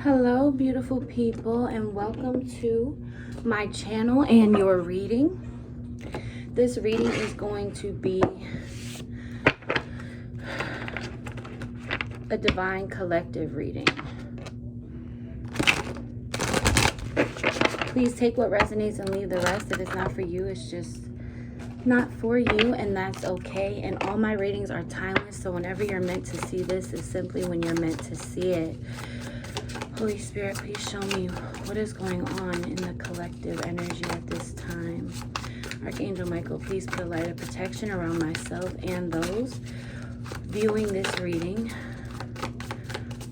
Hello, beautiful people, and welcome to my channel and your reading. This reading is going to be a divine collective reading. Please take what resonates and leave the rest. If it's not for you, it's just not for you, and that's okay. And all my readings are timeless, so whenever you're meant to see this is simply when you're meant to see it. Holy Spirit, please show me what is going on in the collective energy at this time. Archangel Michael, please put a light of protection around myself and those viewing this reading.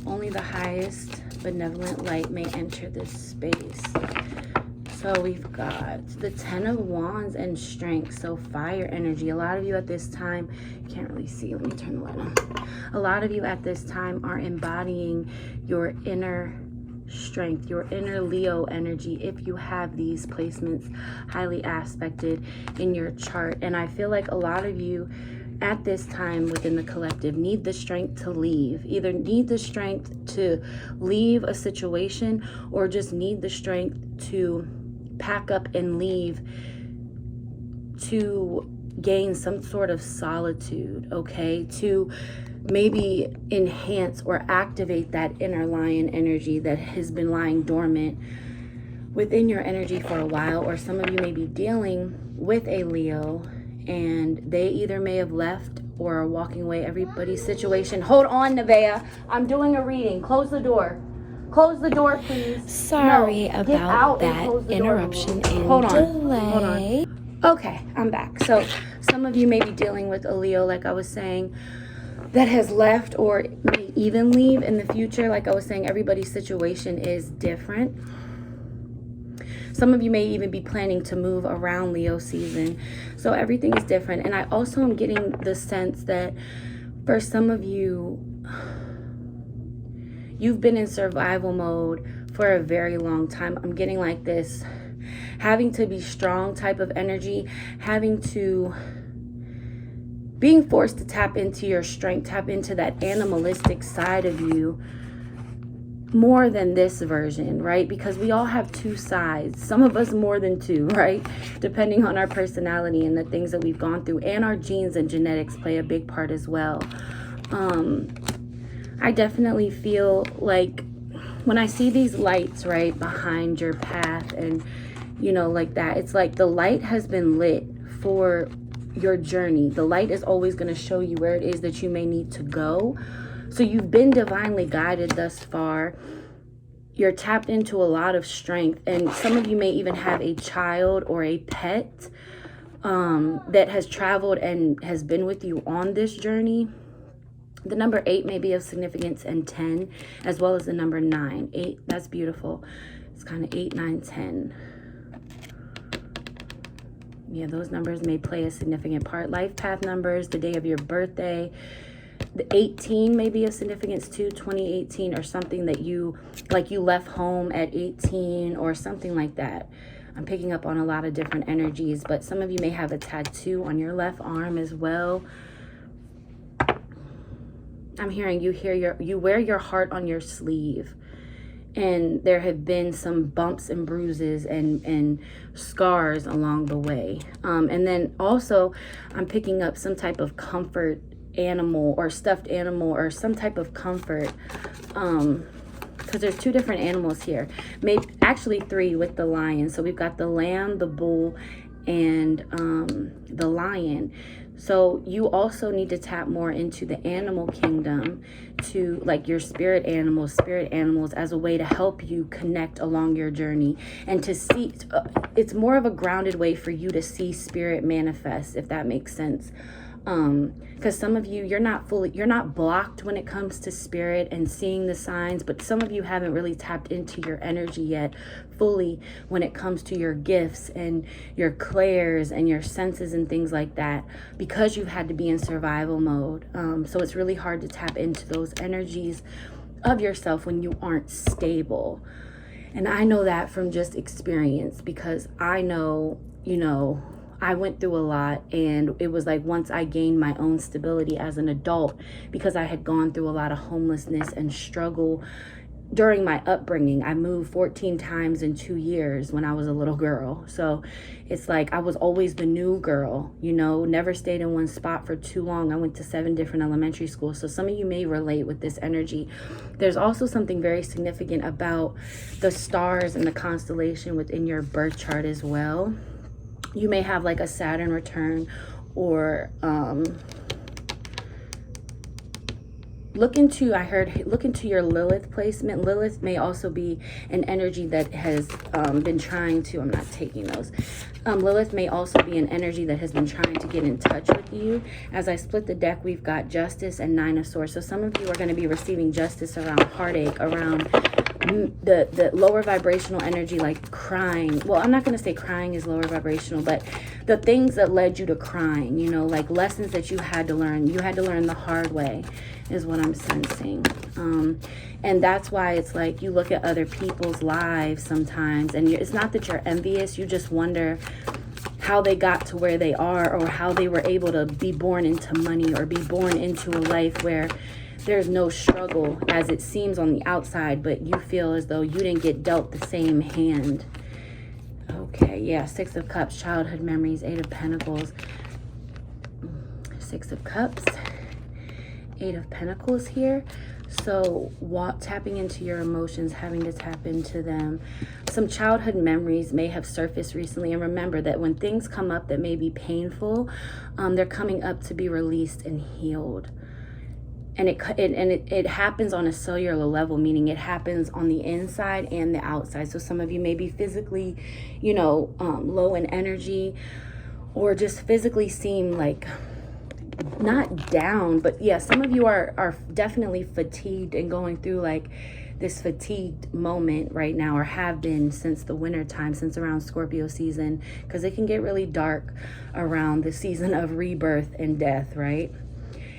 Only the highest benevolent light may enter this space. So we've got the 10 of Wands and Strength, so fire energy. A lot of you at this time, you can't really see, let me turn the light on. A lot of you at this time are embodying your inner strength, your inner Leo energy, if you have these placements highly aspected in your chart. And I feel like a lot of you at this time within the collective need the strength to leave. Either need the strength to leave a situation or just need the strength to pack up and leave to gain some sort of solitude, okay? To maybe enhance or activate that inner lion energy that has been lying dormant within your energy for a while. Or some of you may be dealing with a Leo and they either may have left or are walking away. Everybody's situation. Hold on, Nevaeh. I'm doing a reading. Close the door. Close the door, please. Sorry no, about that interruption and Hold on. delay. Hold on. Okay, I'm back. So some of you may be dealing with a Leo, like I was saying, that has left or may even leave in the future. Like I was saying, everybody's situation is different. Some of you may even be planning to move around Leo season. So everything is different. And I also am getting the sense that for some of you, you've been in survival mode for a very long time. I'm getting like this having to be strong type of energy, being forced to tap into your strength, tap into that animalistic side of you more than this version, right? Because we all have two sides, some of us more than two, right? Depending on our personality and the things that we've gone through, and our genes and genetics play a big part as well. I definitely feel like when I see these lights right behind your path and, you know, like that, it's like the light has been lit for your journey. The light is always going to show you where it is that you may need to go. So you've been divinely guided thus far. You're tapped into a lot of strength. And some of you may even have a child or a pet that has traveled and has been with you on this journey. The number 8 may be of significance, and 10, as well as the number 9. 8, that's beautiful. It's kind of 8, 9, 10. Yeah, those numbers may play a significant part. Life path numbers, the day of your birthday. The 18 may be of significance too, 2018, or something that you left home at 18 or something like that. I'm picking up on a lot of different energies, but some of you may have a tattoo on your left arm as well. I'm hearing you wear your heart on your sleeve, and there have been some bumps and bruises and scars along the way. And then also I'm picking up some type of comfort animal or stuffed animal or some type of comfort, because there's 2 different animals here, maybe actually 3 with the lion. So we've got the lamb, the bull, and the lion. So you also need to tap more into the animal kingdom, to like your spirit animals as a way to help you connect along your journey and to see. It's more of a grounded way for you to see spirit manifest, if that makes sense. Because some of you, you're not blocked when it comes to spirit and seeing the signs, but some of you haven't really tapped into your energy yet fully when it comes to your gifts and your clairs and your senses and things like that, because you've had to be in survival mode. So it's really hard to tap into those energies of yourself when you aren't stable. And I know that from just experience, because I know, you know, I went through a lot, and it was like once I gained my own stability as an adult, because I had gone through a lot of homelessness and struggle during my upbringing, I moved 14 times in 2 years when I was a little girl. So it's like I was always the new girl, you know, never stayed in one spot for too long. I went to 7 different elementary schools. So some of you may relate with this energy. There's also something very significant about the stars and the constellation within your birth chart as well. You may have like a Saturn return, or look into your Lilith placement. Lilith may also be an energy that has been trying to, I'm not taking those. Lilith may also be an energy that has been trying to get in touch with you. As I split the deck, we've got Justice and Nine of Swords. So some of you are going to be receiving justice around heartache, around the lower vibrational energy, like crying. Well, I'm not going to say crying is lower vibrational, but the things that led you to crying, you know, like lessons that you had to learn. You had to learn the hard way is what I'm sensing. And that's why it's like you look at other people's lives sometimes, and it's not that you're envious. You just wonder how they got to where they are, or how they were able to be born into money, or be born into a life where there's no struggle as it seems on the outside, but you feel as though you didn't get dealt the same hand. Okay, yeah, Six of Cups, childhood memories, Eight of Pentacles, Six of Cups, Eight of Pentacles here. So tapping into your emotions, having to tap into them. Some childhood memories may have surfaced recently. And remember that when things come up that may be painful, they're coming up to be released and healed. And it happens on a cellular level, meaning it happens on the inside and the outside. So some of you may be physically, you know, low in energy, or just physically seem like not down, but yeah, some of you are definitely fatigued and going through like this fatigued moment right now, or have been since the winter time, since around Scorpio season, because it can get really dark around the season of rebirth and death, right?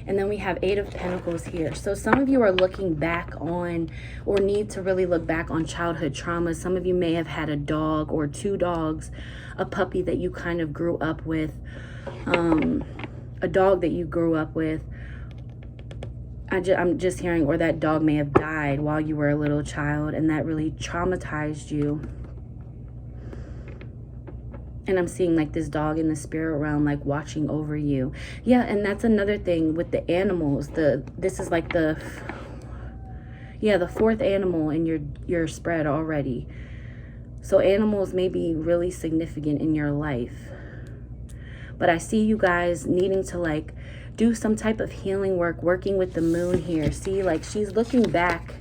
And then we have Eight of Pentacles here. So some of you are looking back on, or need to really look back on childhood trauma. Some of you may have had a dog or 2 dogs, a puppy that you kind of grew up with, a dog that you grew up with. I'm just hearing, or that dog may have died while you were a little child, and that really traumatized you. And I'm seeing like this dog in the spirit realm, like watching over you. Yeah, and that's another thing with the animals. This is like the 4th animal in your spread already. So animals may be really significant in your life. But I see you guys needing to like do some type of healing work, working with the moon here. See, like she's looking back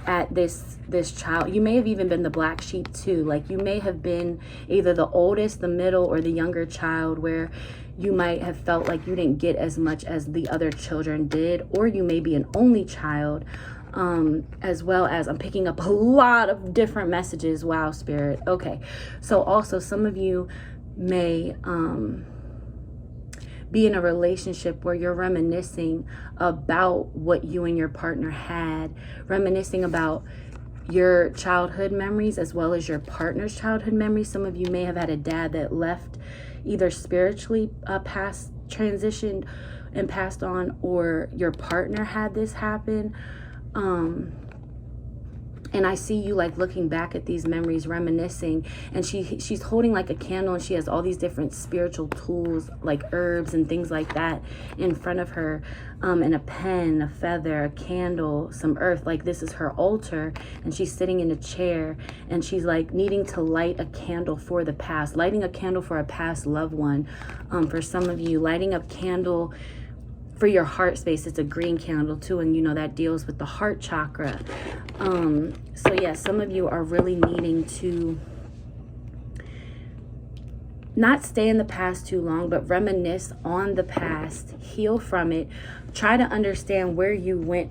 at this child. You may have even been the black sheep too. Like you may have been either the oldest, the middle, or the younger child, where you might have felt like you didn't get as much as the other children did, or you may be an only child, as well as, I'm picking up a lot of different messages. Wow, Spirit. Okay, so also some of you may be in a relationship where you're reminiscing about what you and your partner had, reminiscing about your childhood memories as well as your partner's childhood memories. Some of you may have had a dad that left, either spiritually transitioned and passed on, or your partner had this happen. And I see you like looking back at these memories, reminiscing, and she's holding like a candle, and she has all these different spiritual tools like herbs and things like that in front of her, and a pen, a feather, a candle, some earth. Like this is her altar, and she's sitting in a chair, and she's like needing to light a candle for the past, lighting a candle for a past loved one. For some of you, lighting a candle for your heart space. It's a green candle too, and you know that deals with the heart chakra. So yeah, some of you are really needing to not stay in the past too long, but reminisce on the past, heal from it, try to understand where you went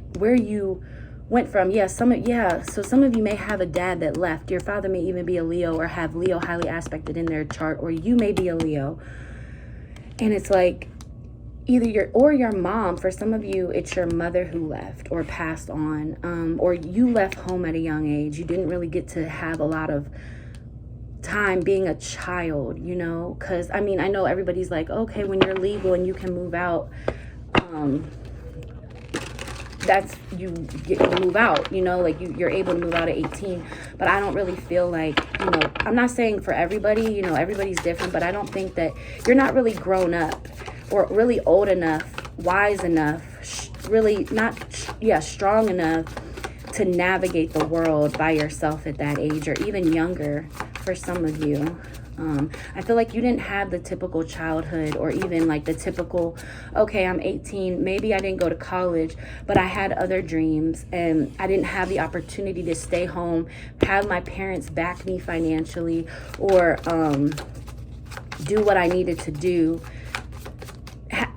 from. Yeah, so some of you may have a dad that left. Your father may even be a Leo, or have Leo highly aspected in their chart, or you may be a Leo, and it's like either your mom. For some of you, it's your mother who left or passed on, or you left home at a young age. You didn't really get to have a lot of time being a child, you know, because I mean, I know everybody's like, okay, when you're legal and you can move out, you move out, you know, like you're able to move out at 18. But I don't really feel like, you know, I'm not saying for everybody, you know, everybody's different, but I don't think that you're not really grown up or really old enough, wise enough, really not, strong enough to navigate the world by yourself at that age, or even younger for some of you. I feel like you didn't have the typical childhood, or even like the typical, okay, I'm 18, maybe I didn't go to college, but I had other dreams, and I didn't have the opportunity to stay home, have my parents back me financially, or do what I needed to do,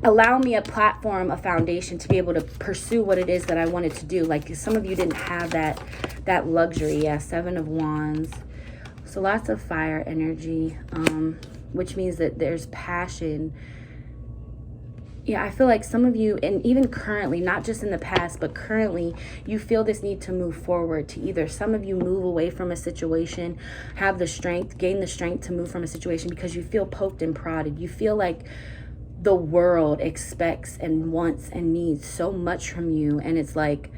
allow me a platform, a foundation to be able to pursue what it is that I wanted to do. Like some of you didn't have that luxury. Yeah, 7 of Wands. So lots of fire energy, which means that there's passion. Yeah, I feel like some of you, and even currently, not just in the past, but currently, you feel this need to move forward, to either some of you move away from a situation, have the strength, gain the strength to move from a situation because you feel poked and prodded. You feel like the world expects and wants and needs so much from you. And it's like,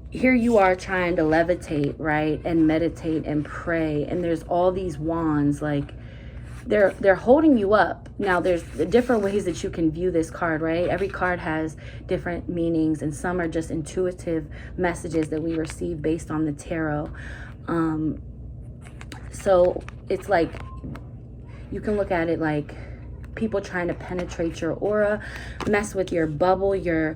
here you are trying to levitate, right? And meditate and pray. And there's all these wands, like they're holding you up. Now there's different ways that you can view this card, right? Every card has different meanings, and some are just intuitive messages that we receive based on the tarot. So it's like, you can look at it like people trying to penetrate your aura, mess with your bubble, your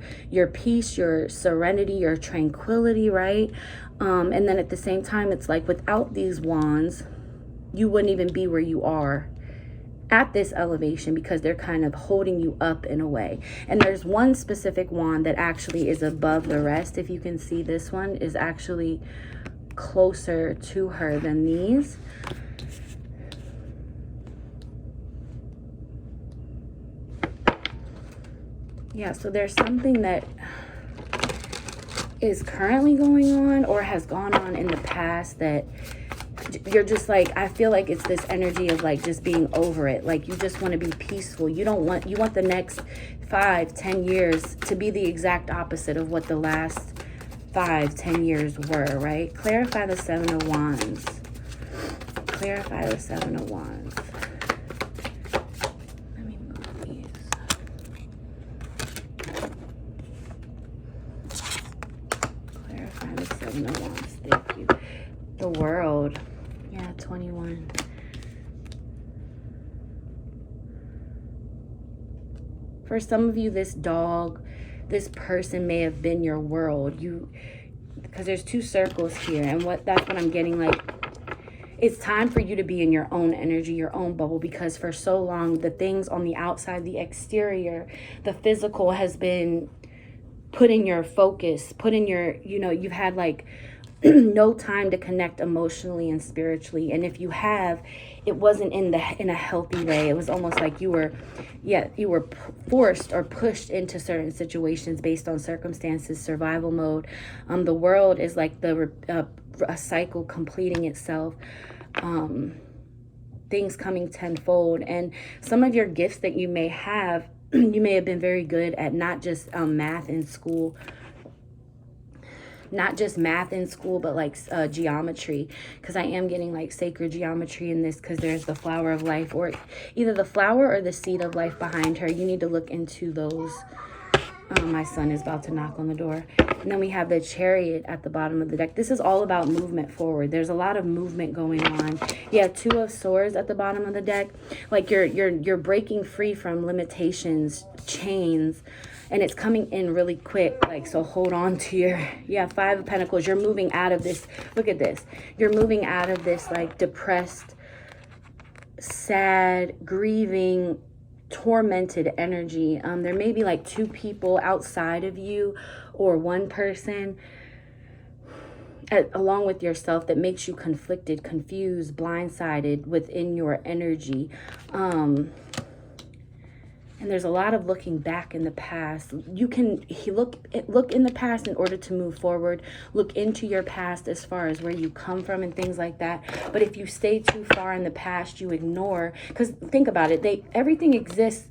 peace, your serenity, your tranquility, right? And then at the same time, it's like without these wands, you wouldn't even be where you are at this elevation, because they're kind of holding you up in a way. And there's one specific wand that actually is above the rest. If you can see, this one is actually closer to her than these. Yeah, so there's something that is currently going on or has gone on in the past that you're just like, I feel like it's this energy of like just being over it. Like you just want to be peaceful. You want the next 5-10 years to be the exact opposite of what the last 5-10 years were, right? Clarify the 7 of Wands. Clarify the 7 of Wands. Let me move these. Clarify the 7 of Wands. Thank you. The World. Yeah, 21. For some of you, this dog, this person may have been your world. Because there's 2 circles here, and that's what I'm getting. Like, it's time for you to be in your own energy, your own bubble, because for so long, the things on the outside, the exterior, the physical has been put in your focus, put in your, you've had like no time to connect emotionally and spiritually. And if you have, it wasn't in a healthy way. It was almost like you were forced or pushed into certain situations based on circumstances, survival mode. The world is like a cycle completing itself. Things coming tenfold. And some of your gifts that you may have, you may have been very good at not just math in school, but like geometry, because I am getting like sacred geometry in this, because there's the flower of life, or either the flower or the seed of life behind her. You need to look into those. My son is about to knock on the door. And then we have the Chariot at the bottom of the deck. This is all about movement forward. There's a lot of movement going on. Yeah, 2 of Swords at the bottom of the deck. Like you're breaking free from limitations, chains, and it's coming in really quick. Like, so hold on to your 5 of Pentacles. You're moving out of this. Look at this. You're moving out of this like depressed, sad, grieving, tormented energy. There may be like 2 people outside of you, or 1 person along with yourself that makes you conflicted, confused, blindsided within your energy. And there's a lot of looking back in the past. You can look in the past in order to move forward. Look into your past as far as where you come from and things like that. But if you stay too far in the past, you ignore. Because think about it, everything exists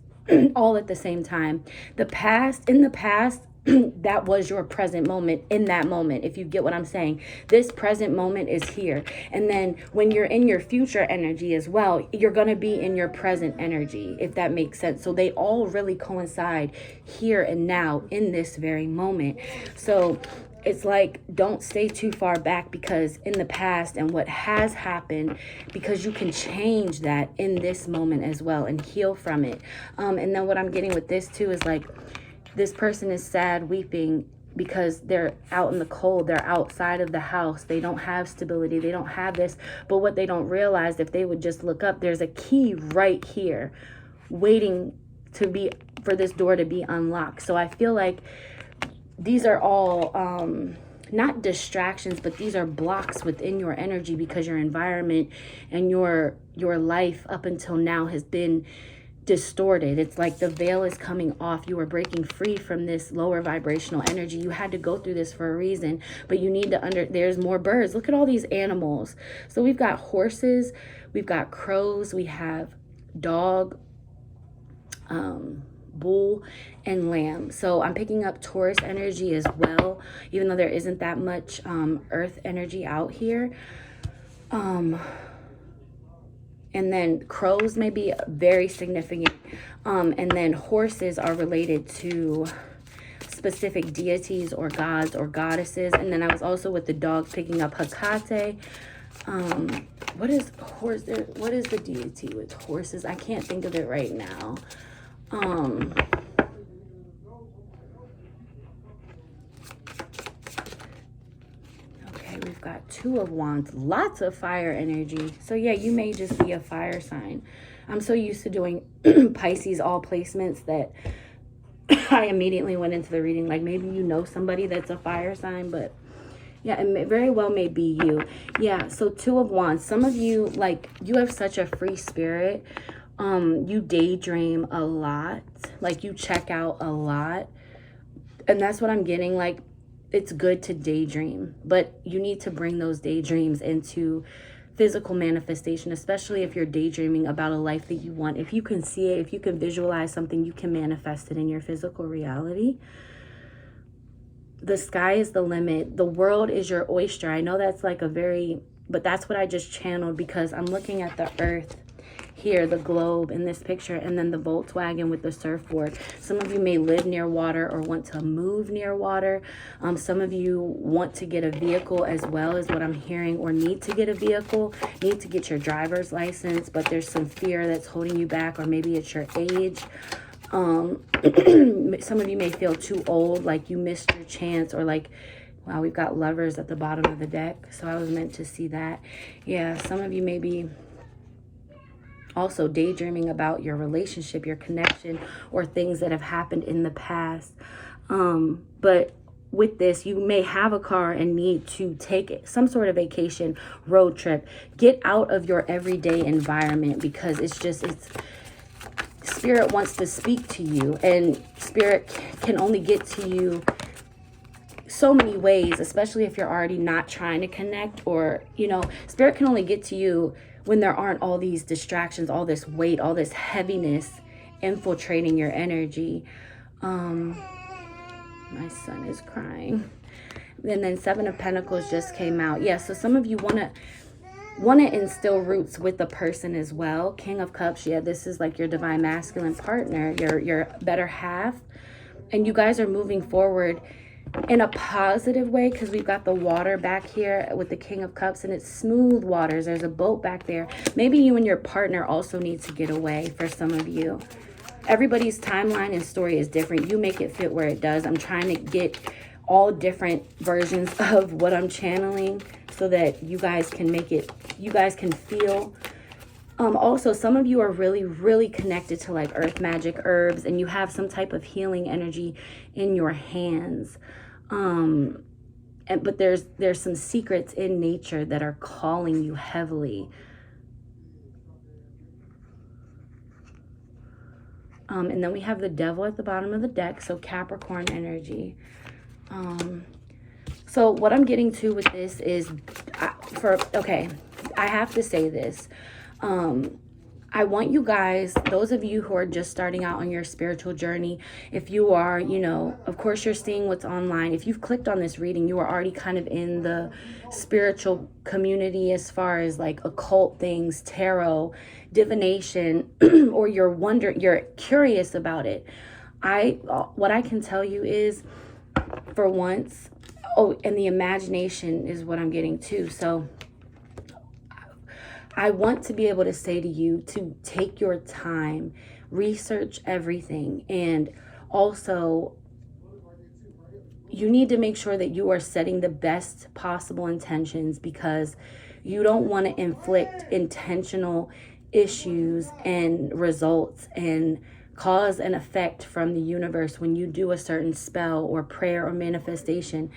all at the same time. In the past, that was your present moment in that moment, if you get what I'm saying. This present moment is here. And then when you're in your future energy as well, you're going to be in your present energy, if that makes sense. So they all really coincide here and now in this very moment. So it's like, don't stay too far back, because in the past and what has happened, because you can change that in this moment as well and heal from it. And then what I'm getting with this too is like, this person is sad, weeping, because they're out in the cold. They're outside of the house. They don't have stability. They don't have this. But what they don't realize, if they would just look up, there's a key right here waiting to be, for this door to be unlocked. So I feel like these are all not distractions, but these are blocks within your energy, because your environment and your life up until now has been distorted. It's like the veil is coming off. You are breaking free from this lower vibrational energy. You had to go through this for a reason, but you need to there's more birds. Look at all these animals. So we've got horses, we've got crows, we have dog, bull, and lamb. So I'm picking up Taurus energy as well, even though there isn't that much earth energy out here. And then crows may be very significant. And then horses are related to specific deities or gods or goddesses. And then I was also with the dog picking up Hecate. What is horse? What is the deity with horses? I can't think of it right now. We've got Two of Wands, lots of fire energy. So yeah, you may just be a fire sign. I'm so used to doing Pisces all placements that I immediately went into the reading like, maybe you know somebody that's a fire sign, but yeah, it very well may be you. Yeah, so Two of Wands. Some of you, like, you have such a free spirit. You daydream a lot. Like, you check out a lot. And that's what I'm getting. Like, it's good to daydream, but you need to bring those daydreams into physical manifestation, especially if you're daydreaming about a life that you want. If you can see it, if you can visualize something, you can manifest it in your physical reality. The sky is the limit. The world is your oyster. I know that's like but that's what I just channeled, because I'm looking at the earth here, the globe in this picture, and then the Volkswagen with the surfboard. Some of you may live near water or want to move near water. Some of you want to get a vehicle as well, is what I'm hearing, or need to get a vehicle, need to get your driver's license, but there's some fear that's holding you back, or maybe it's your age. Some of you may feel too old, like you missed your chance, or like, wow, we've got Lovers at the bottom of the deck, so I was meant to see that. Yeah, some of you may be also daydreaming about your relationship, your connection, or things that have happened in the past. But with this, you may have a car and need to take some sort of vacation, road trip. Get out of your everyday environment, because it's Spirit wants to speak to you, and Spirit can only get to you so many ways, especially if you're already not trying to connect, or, you know, Spirit can only get to you when there aren't all these distractions, all this weight, all this heaviness infiltrating your energy. My son is crying. And then Seven of Pentacles just came out. Yeah, so some of you want to instill roots with the person as well. King of Cups, yeah, this is like your divine masculine partner, your better half. And you guys are moving forward in a positive way, because we've got the water back here with the King of Cups, and it's smooth waters. There's a boat back there. Maybe you and your partner also need to get away, for some of you. Everybody's timeline and story is different. You make it fit where it does. I'm trying to get all different versions of what I'm channeling so that you guys can make it, you guys can feel. Also, some of you are really, really connected to like earth magic, herbs, and you have some type of healing energy in your hands. But there's some secrets in nature that are calling you heavily. And then we have the Devil at the bottom of the deck, so Capricorn energy. So what I'm getting to with this is, I have to say this. I want you guys, those of you who are just starting out on your spiritual journey, if you are, of course you're seeing what's online. If you've clicked on this reading, you are already kind of in the spiritual community as far as like occult things, tarot, divination, or you're curious about it. What I can tell you is, for once, and the imagination is what I'm getting too. So I want to be able to say to you to take your time, research everything, and also you need to make sure that you are setting the best possible intentions, because you don't want to inflict intentional issues and results and cause and effect from the universe when you do a certain spell or prayer or manifestation,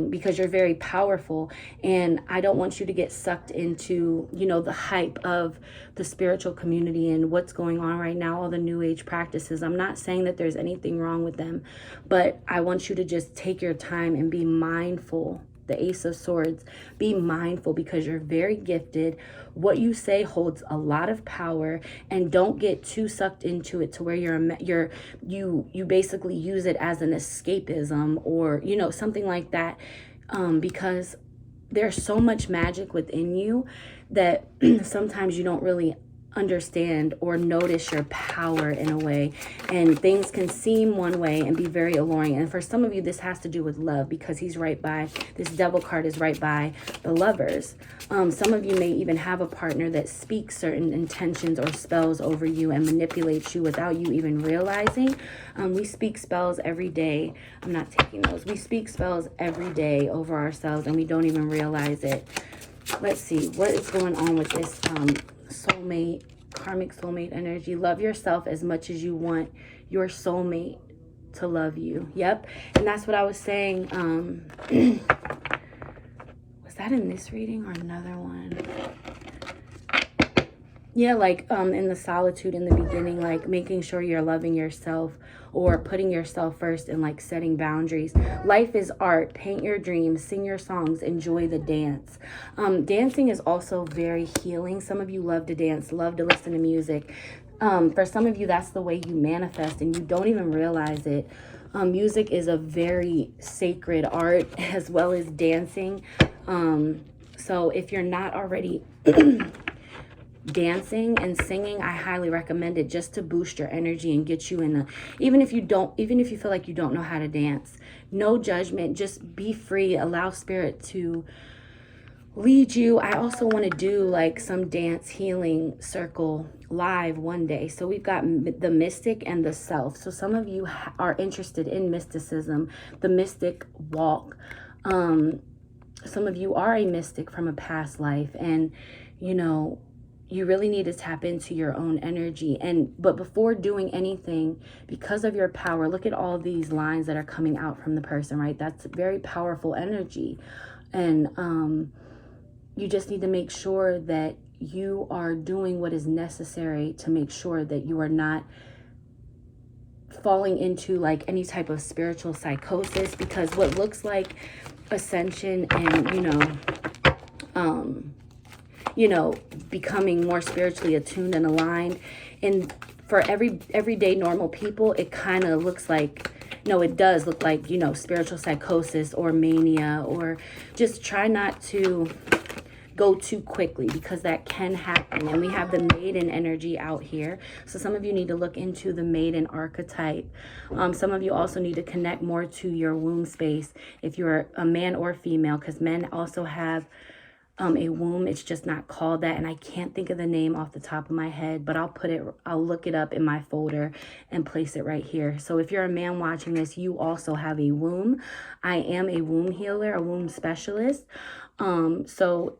because you're very powerful. And I don't want you to get sucked into, the hype of the spiritual community and what's going on right now, all the new age practices. I'm not saying that there's anything wrong with them, but I want you to just take your time and be mindful. The Ace of Swords, be mindful, because you're very gifted. What you say holds a lot of power, and don't get too sucked into it to where you basically use it as an escapism or something like that, because there's so much magic within you that sometimes you don't really understand or notice your power in a way, and things can seem one way and be very alluring. And for some of you, this has to do with love, because he's right by, this devil card is right by the Lovers. Some of you may even have a partner that speaks certain intentions or spells over you and manipulates you without you even realizing. We speak spells every day. I'm not taking those. We speak spells every day over ourselves and we don't even realize it. Let's see what is going on with this soulmate, karmic soulmate energy. Love yourself as much as you want your soulmate to love you. Yep. And that's what I was saying. Was that in this reading or another one? Yeah, like in the solitude in the beginning, like making sure you're loving yourself or putting yourself first and like setting boundaries. Life is art. Paint your dreams, sing your songs, enjoy the dance. Dancing is also very healing. Some of you love to dance, love to listen to music. For some of you, that's the way you manifest and you don't even realize it. Music is a very sacred art as well as dancing. So if you're not already dancing and singing, I highly recommend it, just to boost your energy and get you in even if you feel like you don't know how to dance, no judgment, just be free, allow spirit to lead you. I also want to do like some dance healing circle live one day. So we've got the mystic and the self. So some of you are interested in mysticism, the mystic walk. Some of you are a mystic from a past life, and you really need to tap into your own energy. But before doing anything, because of your power, look at all these lines that are coming out from the person, right? That's very powerful energy. And you just need to make sure that you are doing what is necessary to make sure that you are not falling into like any type of spiritual psychosis, because what looks like ascension and becoming more spiritually attuned and aligned, and for everyday normal people, it kind of looks like, it does look like, spiritual psychosis or mania, or just try not to go too quickly, because that can happen. And we have the maiden energy out here, so some of you need to look into the maiden archetype. Some of you also need to connect more to your womb space if you're a man or female, because men also have a womb. It's just not called that, and I can't think of the name off the top of my head, but I'll look it up in my folder and place it right here. So if you're a man watching this, you also have a womb. I am a womb healer, a womb specialist. So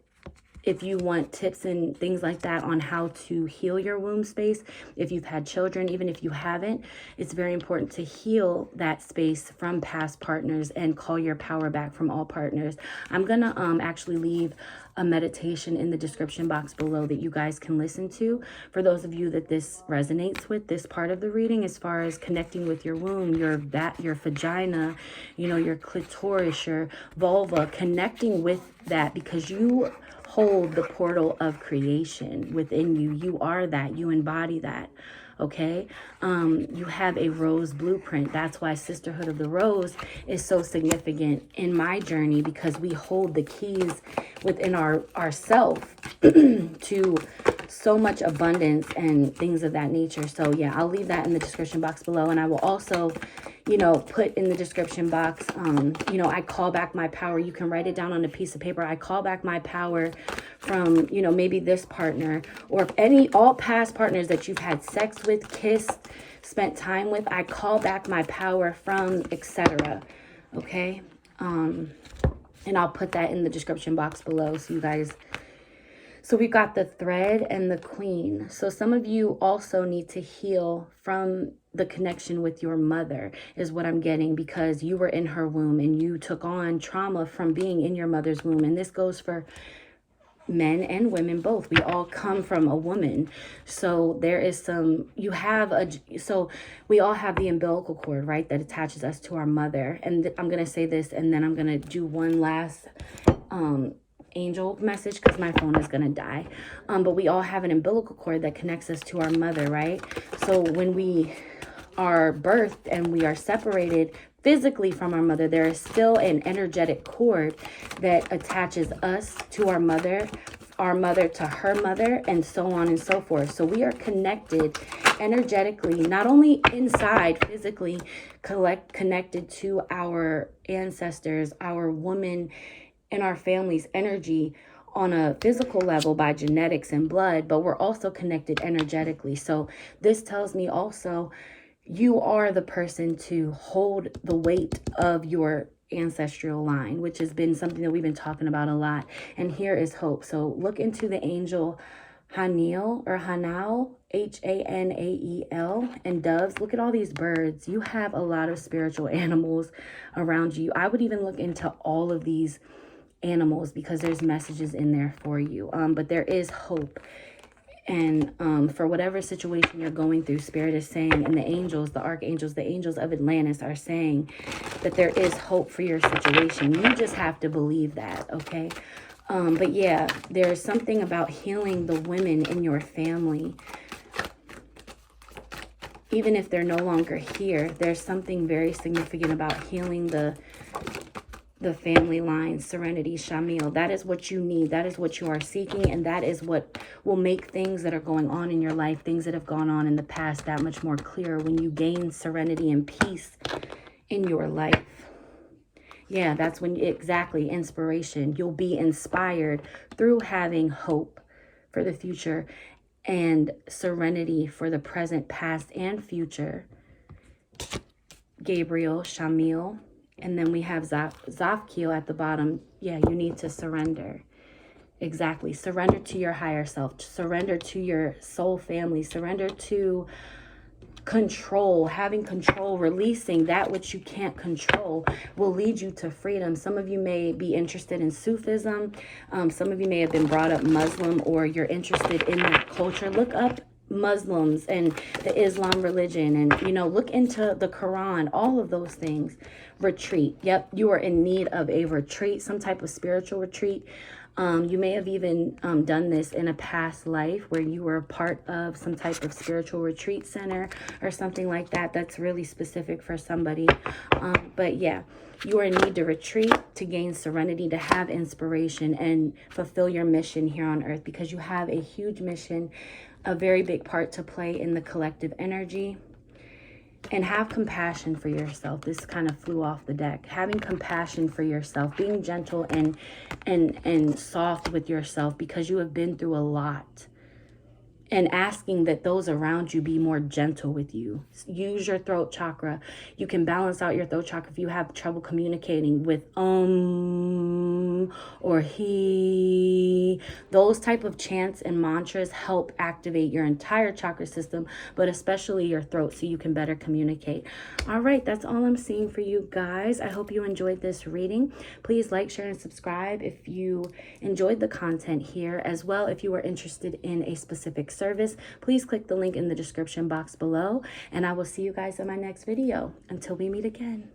if you want tips and things like that on how to heal your womb space, if you've had children, even if you haven't, it's very important to heal that space from past partners and call your power back from all partners. I'm gonna actually leave a meditation in the description box below that you guys can listen to for those of you that this resonates with, this part of the reading, as far as connecting with your womb, your vagina, your clitoris, your vulva, connecting with that, because you hold the portal of creation within you. You are that. You embody that. Okay. You have a rose blueprint. That's why Sisterhood of the Rose is so significant in my journey, because we hold the keys within ourself to so much abundance and things of that nature. So yeah, I'll leave that in the description box below. And I will also, you know, put in the description box, you know, I call back my power. You can write it down on a piece of paper. I call back my power from, you know, maybe this partner or all past partners that you've had sex with, kissed, spent time with. I call back my power from, etc. Okay. And I'll put that in the description box below so you guys. So we've got the thread and the queen. So some of you also need to heal from the connection with your mother, is what I'm getting, because you were in her womb and you took on trauma from being in your mother's womb. And this goes for men and women both. We all come from a woman. So there is some, so we all have the umbilical cord, right, that attaches us to our mother. And I'm going to say this, and then I'm going to do one last angel message because my phone is going to die. But we all have an umbilical cord that connects us to our mother, right? So when we are birthed and we are separated physically from our mother, there is still an energetic cord that attaches us to our mother to her mother, and so on and so forth. So we are connected energetically, not only inside physically, connected to our ancestors, our woman in our family's energy on a physical level by genetics and blood, but we're also connected energetically. So this tells me also you are the person to hold the weight of your ancestral line, which has been something that we've been talking about a lot. And here is hope. So look into the angel Hanael or Hanael, Hanael, and doves. Look at all these birds. You have a lot of spiritual animals around you. I would even look into all of these animals because there's messages in there for you. But there is hope. And for whatever situation you're going through, Spirit is saying, and the angels, the archangels, the angels of Atlantis are saying that there is hope for your situation. You just have to believe that, okay? But yeah, there's something about healing the women in your family. Even if they're no longer here, there's something very significant about healing the family line, serenity, Shamil. That is what you need. That is what you are seeking. And that is what will make things that are going on in your life, things that have gone on in the past, that much more clear when you gain serenity and peace in your life. Yeah, that's when, exactly, inspiration. You'll be inspired through having hope for the future and serenity for the present, past, and future. Gabriel, Shamil. And then we have Zafkiel at the bottom. Yeah, you need to surrender. Exactly. Surrender to your higher self. Surrender to your soul family. Surrender to control. Having control, releasing that which you can't control will lead you to freedom. Some of you may be interested in Sufism. Some of you may have been brought up Muslim, or you're interested in that culture. Look up Muslims and the Islam religion, and you know, look into the Quran, all of those things. Retreat. Yep, you are in need of a retreat, some type of spiritual retreat. You may have even done this in a past life where you were a part of some type of spiritual retreat center or something like that. That's really specific for somebody. But yeah, you are in need to retreat, to gain serenity, to have inspiration and fulfill your mission here on earth, because you have a huge mission, a very big part to play in the collective energy. And have compassion for yourself. This kind of flew off the deck. Having compassion for yourself, being gentle and soft with yourself, because you have been through a lot. And asking that those around you be more gentle with you. Use your throat chakra. You can balance out your throat chakra if you have trouble communicating with or he. Those type of chants and mantras help activate your entire chakra system, but especially your throat, so you can better communicate. All right, that's all I'm seeing for you guys. I hope you enjoyed this reading. Please like, share, and subscribe if you enjoyed the content here. As well, if you are interested in a specific service, please click the link in the description box below, and I will see you guys in my next video. Until we meet again.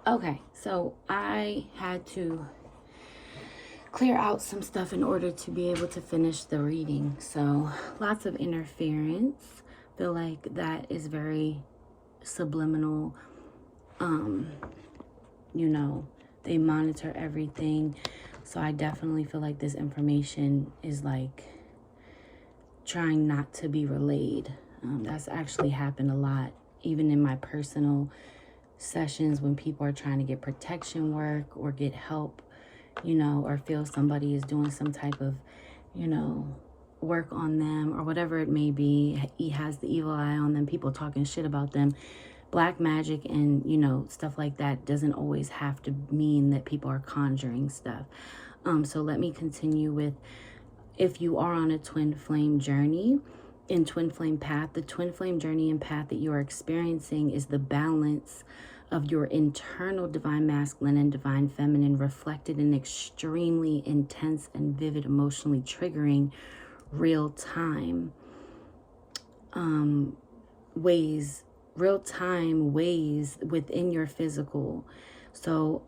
Okay, so I had to clear out some stuff in order to be able to finish the reading. So lots of interference. Feel like that is very subliminal. You know, they monitor everything. So I definitely feel like this information is like trying not to be relayed. That's actually happened a lot, even in my personal sessions when people are trying to get protection work or get help, you know, or feel somebody is doing some type of, you know, work on them or whatever it may be. He has the evil eye on them, people talking shit about them. Black magic and, you know, stuff like that doesn't always have to mean that people are conjuring stuff. So let me continue with, if you are on a twin flame journey, in twin flame path, the twin flame journey and path that you are experiencing is the balance of your internal divine masculine and divine feminine reflected in extremely intense and vivid, emotionally triggering real time ways within your physical. So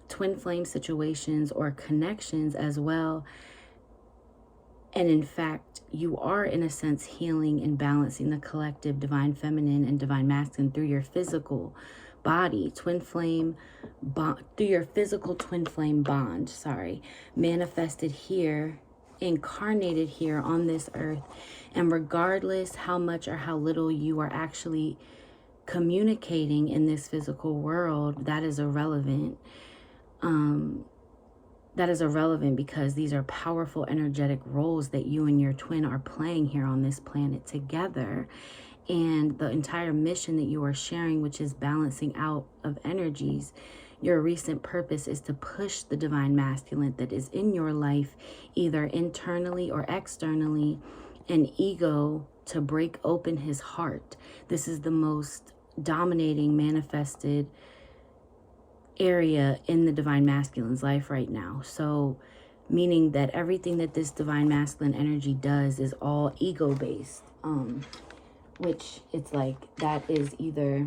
twin flame situations or connections as well. And in fact, you are in a sense healing and balancing the collective divine feminine and divine masculine through your physical body, twin flame bond, through your physical twin flame bond, manifested here, incarnated here on this earth. And regardless how much or how little you are actually communicating in this physical world, that is irrelevant. That is irrelevant because these are powerful energetic roles that you and your twin are playing here on this planet together. And the entire mission that you are sharing, which is balancing out of energies, your recent purpose is to push the divine masculine that is in your life, either internally or externally, an ego to break open his heart. This is the most dominating manifested area in the divine masculine's life right now. So meaning that everything that this divine masculine energy does is all ego based, which it's like that is either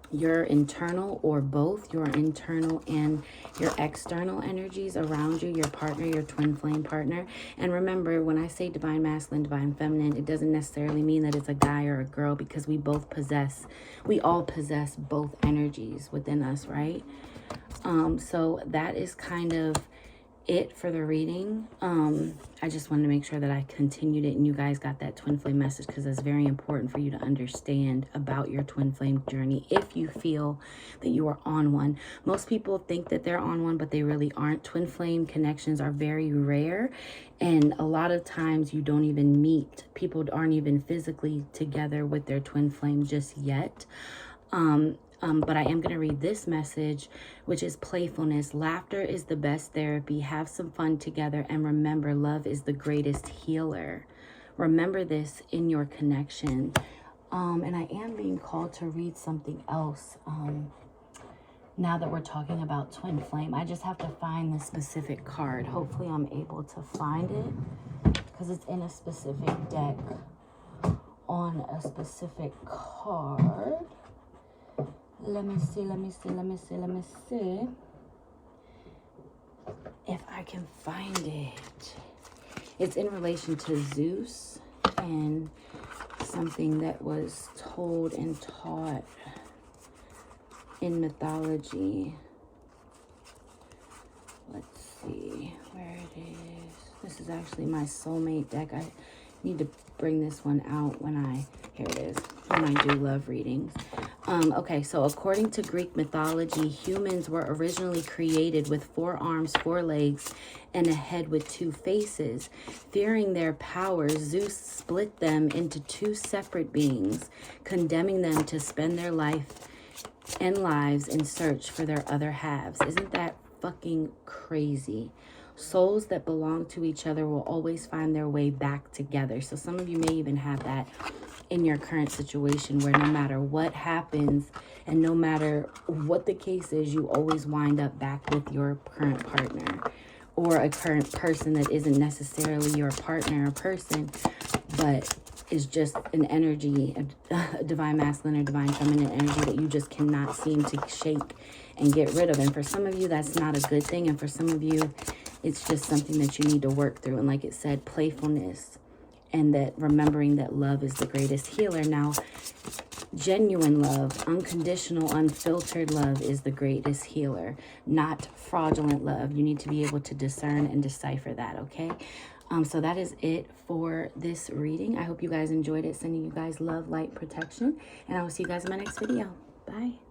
your internal or both your internal and your external energies around you, your partner, your twin flame partner. And remember, when I say divine masculine, divine feminine, it doesn't necessarily mean that it's a guy or a girl, because we all possess both energies within us, right? So that is kind of it for the reading. I just wanted to make sure that I continued it and you guys got that twin flame message, because it's very important for you to understand about your twin flame journey if you feel that you are on one. Most people think that they're on one, but they really aren't. Twin flame connections are very rare, and a lot of times you don't even meet. People aren't even physically together with their twin flame just yet. But I am going to read this message, which is playfulness. Laughter is the best therapy. Have some fun together. And remember, love is the greatest healer. Remember this in your connection. And I am being called to read something else. Now that we're talking about twin flame, I just have to find the specific card. Hopefully I'm able to find it, because it's in a specific deck on a specific card. Let me see if I can find it. It's in relation to Zeus and something that was told and taught in mythology. Let's see where it is. This is actually my soulmate deck. I need to bring this one out here it is, when I do love readings. Okay, so according to Greek mythology, humans were originally created with 4 arms, 4 legs, and a head with 2 faces. Fearing their powers, Zeus split them into 2 separate beings, condemning them to spend their lives in search for their other halves. Isn't that fucking crazy? Souls that belong to each other will always find their way back together. So some of you may even have that in your current situation, where no matter what happens and no matter what the case is, you always wind up back with your current partner or a current person that isn't necessarily your partner or person, but is just an energy, a divine masculine or divine feminine energy that you just cannot seem to shake and get rid of. And for some of you, that's not a good thing. And for some of you, it's just something that you need to work through. And like it said, playfulness, and that remembering that love is the greatest healer. Now, genuine love, unconditional, unfiltered love is the greatest healer, not fraudulent love. You need to be able to discern and decipher that, okay? So that is it for this reading. I hope you guys enjoyed it. Sending you guys love, light, protection, and I will see you guys in my next video. Bye.